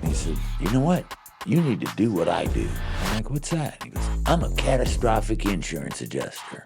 He said, you know what? You need to do what I do. I'm like, what's that? He goes, I'm a catastrophic insurance adjuster.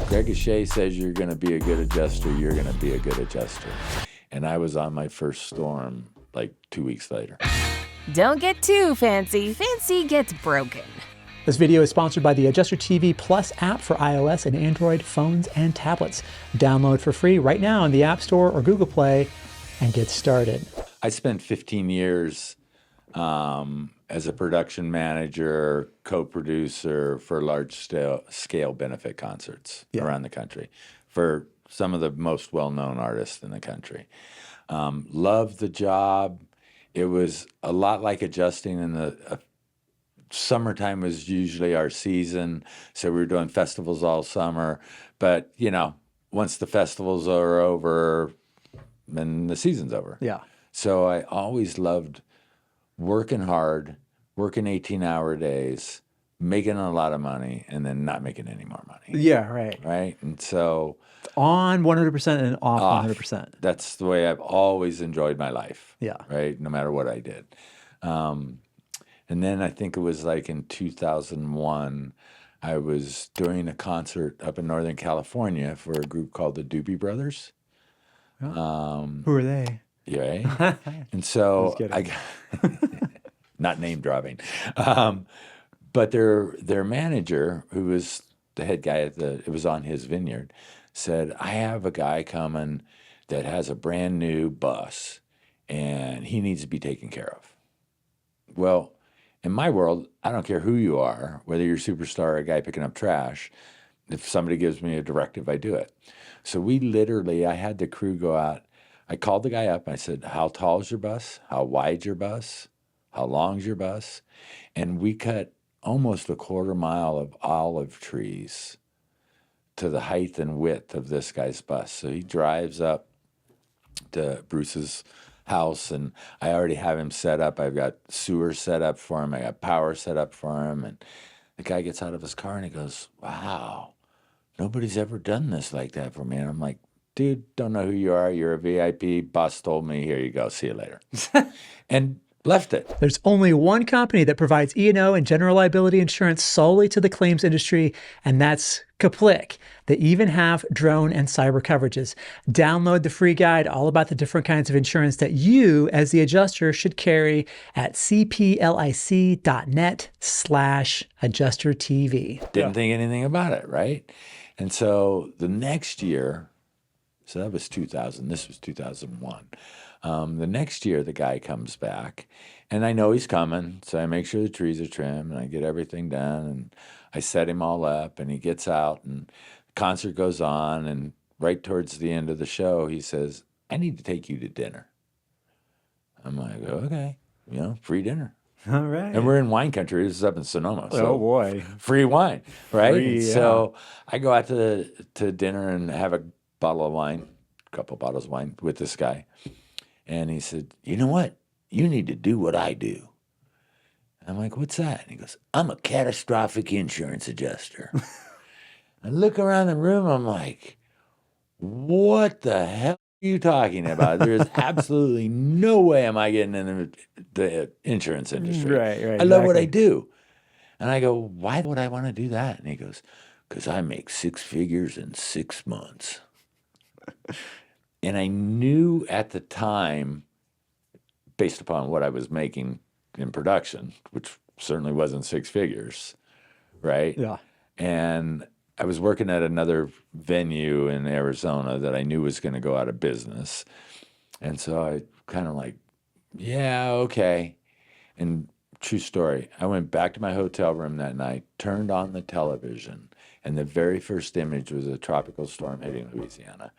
Greg O'Shea says you're going to be a good adjuster. You're going to be a good adjuster. And I was on my first storm like 2 weeks later. Don't get too fancy. Fancy gets broken. This video is sponsored by the Adjuster TV Plus app for iOS and Android phones and tablets. Download for free right now in the App Store or Google Play and get started. I spent 15 years as a production manager, co-producer for large-scale benefit concerts around the country for some of the most well-known artists in the country. Loved the job. It was a lot like adjusting in the summertime was usually our season, so we were doing festivals all summer. But, you know, once the festivals are over, then the season's over. Yeah. So I always loved working hard, working 18-hour days, making a lot of money, and then not making any more money. Yeah, right. Right? And so... On 100% and off 100%. That's the way I've always enjoyed my life. Yeah. Right? No matter what I did. And then I think it was like in 2001, I was doing a concert up in Northern California for a group called the Doobie Brothers. Who are they? Yeah. And so I got, not name dropping, but their manager, who was the head guy it was on his vineyard, said, I have a guy coming that has a brand new bus and he needs to be taken care of. Well, in my world, I don't care who you are, whether you're a superstar or a guy picking up trash. If somebody gives me a directive, I do it. So I had the crew go out. I called the guy up. I said, how tall is your bus? How wide's your bus? How long's your bus? And we cut almost a quarter mile of olive trees to the height and width of this guy's bus. So he drives up to Bruce's house, and I already have him set up. I've got sewer set up for him. I got power set up for him. And the guy gets out of his car and he goes, wow, nobody's ever done this like that for me. And I'm like, dude, don't know who you are. You're a VIP. Boss told me, here you go. See you later. And left it. There's only one company that provides E&O and general liability insurance solely to the claims industry, and that's Kaplik. They even have drone and cyber coverages. Download the free guide all about the different kinds of insurance that you, as the adjuster, should carry at cplic.net/adjustertv. Didn't think anything about it, right? And so the next year, so that was 2000, this was 2001. The next year, the guy comes back, and I know he's coming, so I make sure the trees are trimmed, and I get everything done, and I set him all up, and he gets out, and the concert goes on, and right towards the end of the show, he says, I need to take you to dinner. I'm like, okay, free dinner. All right. And we're in wine country. This is up in Sonoma. So oh, boy. Free wine, right? Free, yeah. So I go out to dinner and have a bottle of wine, a couple bottles of wine with this guy. And he said, you know what? You need to do what I do. I'm like, what's that? And he goes, I'm a catastrophic insurance adjuster. I look around the room, I'm like, what the hell are you talking about? There's absolutely no way am I getting in the insurance industry. Right, I love what I do. And I go, why would I want to do that? And he goes, because I make 6 figures in 6 months. And I knew at the time, based upon what I was making in production, which certainly wasn't 6 figures, right? Yeah. And I was working at another venue in Arizona that I knew was going to go out of business. And so I kind of like, yeah, okay. And true story, I went back to my hotel room that night, turned on the television, and the very first image was a tropical storm hitting Louisiana.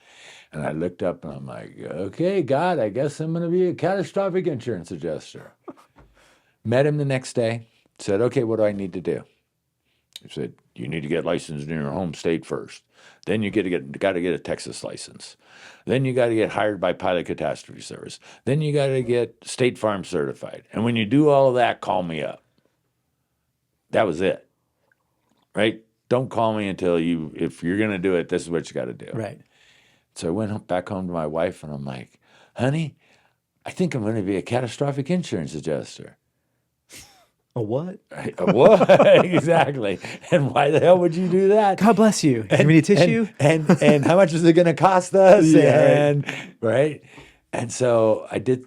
And I looked up and I'm like, okay, God, I guess I'm going to be a catastrophic insurance adjuster. Met him the next day, said, okay, what do I need to do? He said, you need to get licensed in your home state first. Then you got to get a Texas license. Then you got to get hired by Pilot Catastrophe Service. Then you got to get State Farm certified. And when you do all of that, call me up. That was it, right? Don't call me until if you're going to do it, this is what you got to do. Right. So I went back home to my wife and I'm like, honey, I think I'm going to be a catastrophic insurance adjuster. A what? What? Exactly. And why the hell would you do that? God bless you. Do we need tissue? And how much is it going to cost us? Yeah, And right. And so I did.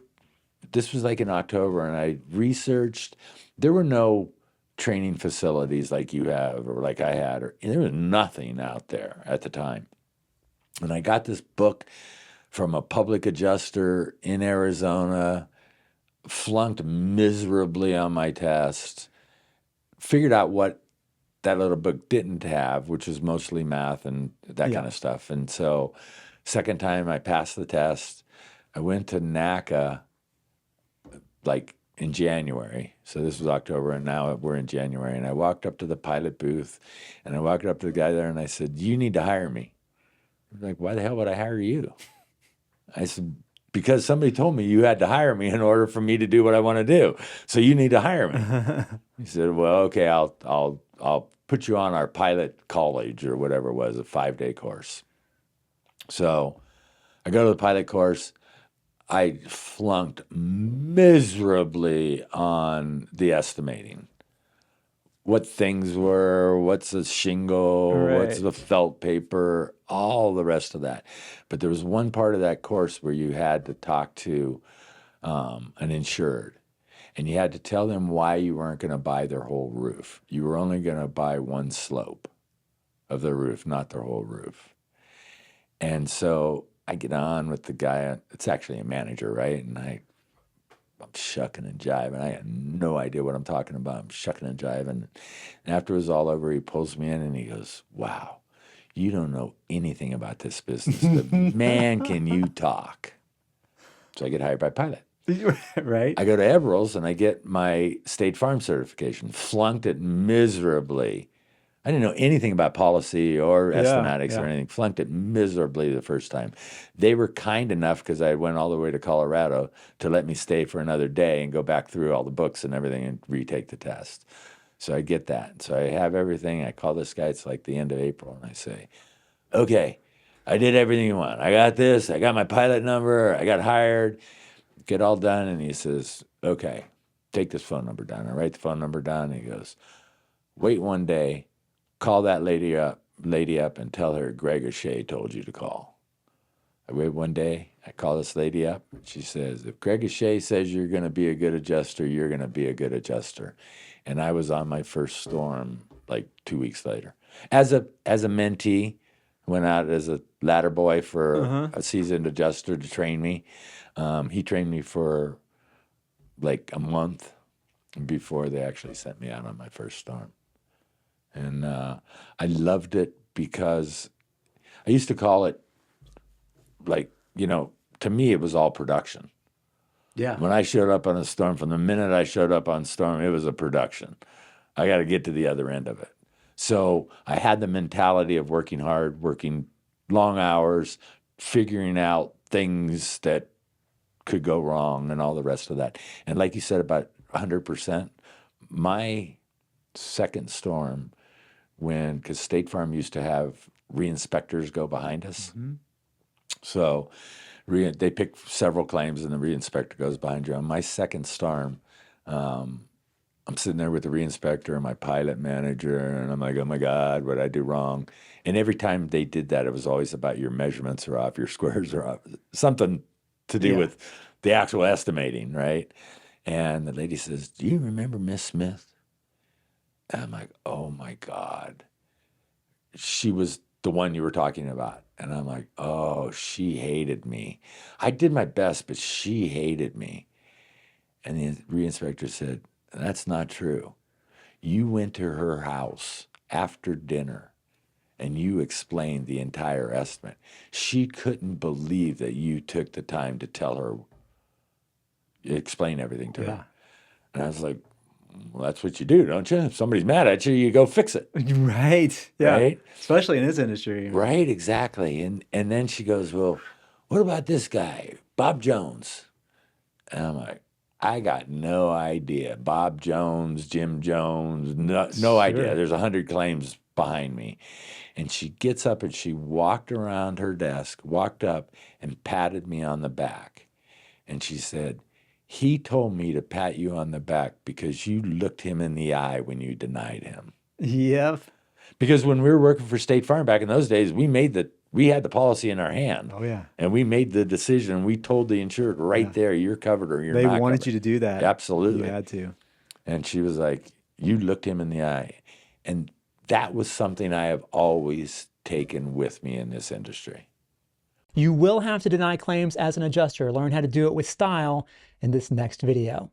This was like in October, and I researched. There were no training facilities like you have or like I had, or there was nothing out there at the time. And I got this book from a public adjuster in Arizona, flunked miserably on my test, figured out what that little book didn't have, which was mostly math and that kind of stuff. And so second time I passed the test, I went to NACA like in January. So this was October, and now we're in January. And I walked up to the pilot booth, and I walked up to the guy there, and I said, "You need to hire me." He's like, "Why the hell would I hire you?" I said, "Because somebody told me you had to hire me in order for me to do what I want to do. So you need to hire me." He said, "Well, okay, I'll put you on our pilot college," or whatever it was, a 5-day course. So I go to the pilot course. I flunked miserably on the estimating. What things were, what's a shingle, what's the felt paper, all the rest of that. But there was one part of that course where you had to talk to an insured, and you had to tell them why you weren't going to buy their whole roof. You were only going to buy one slope of the roof, not their whole roof. And so I get on with the guy. It's actually a manager, right? And I'm shucking and jiving. I had no idea what I'm talking about. I'm shucking and jiving. And after it was all over, he pulls me in and he goes, "Wow, you don't know anything about this business, but man, can you talk." So I get hired by Pilot. Right. I go to Everill's and I get my State Farm certification. Flunked it miserably. I didn't know anything about policy or estimatics or anything. Flunked it miserably the first time. They were kind enough, because I went all the way to Colorado, to let me stay for another day and go back through all the books and everything and retake the test. So I get that. So I have everything. I call this guy. It's like the end of April. And I say, "Okay, I did everything you want. I got this. I got my pilot number. I got hired. Get all done." And he says, "Okay, take this phone number down." I write the phone number down. And he goes, "Wait one day. Call that lady up and tell her Greg O'Shea told you to call." I wait one day. I call this lady up. She says, "If Greg O'Shea says you're going to be a good adjuster, you're going to be a good adjuster." And I was on my first storm like 2 weeks later. As a mentee, went out as a ladder boy for a seasoned adjuster to train me. He trained me for like a month before they actually sent me out on my first storm. And I loved it because I used to call it, like, to me, it was all production. Yeah. When I showed up on a storm, from the minute I showed up on storm, it was a production. I got to get to the other end of it. So I had the mentality of working hard, working long hours, figuring out things that could go wrong and all the rest of that. And like you said, about 100%, my second storm, because State Farm used to have re-inspectors go behind us. So they pick several claims and the re-inspector goes behind you. On my second storm, I'm sitting there with the re-inspector and my pilot manager, and I'm like, "Oh my God, what did I do wrong?" And every time they did that, it was always about your measurements are off, your squares are off, something to do with the actual estimating, right? And the lady says, "Do you remember Miss Smith?" And I'm like, "Oh my God." She was the one you were talking about. And I'm like, "Oh, she hated me. I did my best, but she hated me." And the re-inspector said, "That's not true. You went to her house after dinner and you explained the entire estimate. She couldn't believe that you took the time to tell her, explain everything to her." And I was like, "Well, that's what you do, don't you? If somebody's mad at you, you go fix it." Right. Yeah. Right? Especially in this industry. Right, exactly. And then she goes, "Well, what about this guy, Bob Jones?" And I'm like, I got no idea. Bob Jones, Jim Jones, no idea. There's 100 claims behind me. And she gets up and she walked around her desk, walked up and patted me on the back. And she said, he told me to pat you on the back because you looked him in the eye when you denied him. Yep. Because when we were working for State Farm back in those days, we had the policy in our hand. Oh, yeah. And we made the decision. We told the insured right there, you're covered or you're not covered. They wanted you to do that. Absolutely. You had to. And she was like, you looked him in the eye. And that was something I have always taken with me in this industry. You will have to deny claims as an adjuster. Learn how to do it with style in this next video.